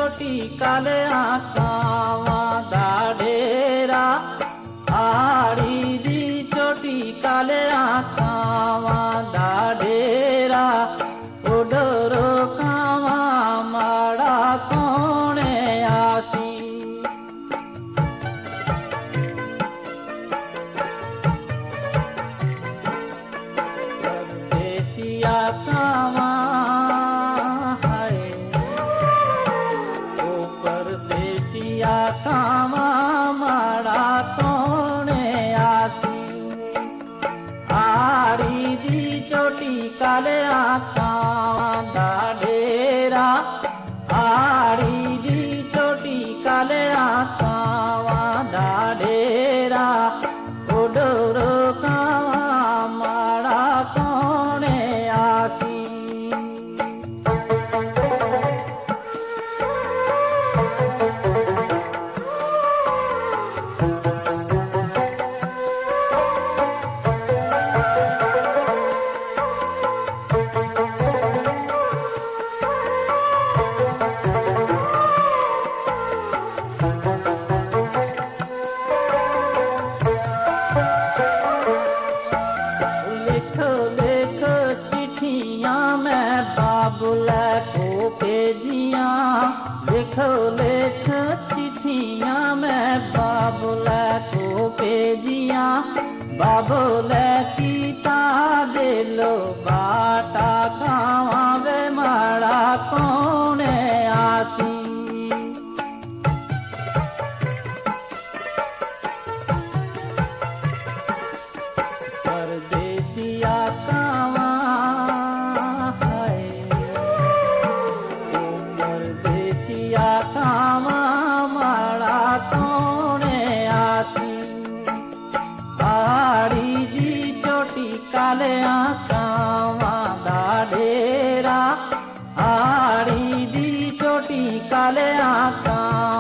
चोटी काले आकावा दा डेरा आड़ी दी चोटी काले आकावा दा डेरा उडरो कावा माड़ा कोणे आसी परदेसिया कावा कावा माड़ा तोने आसी आड़ी दी चोटी काले आकावा दा डेरा आड़ी दी चोटी काले आकावा दा डेरा उडरो कावा माड़ा तोने आसी बाबुला को भेजिया लिखो लेख चिट्ठियां मैं बाबुला को भेजिया बाबुला कीता दे लो बाटा खावा वे माड़ा कोने आसी परदेसिया कावा कावा माड़ा तोने आसी आड़ी दी चोटी काले आकावा दा डेरा आड़ी दी चोटी काले आकावा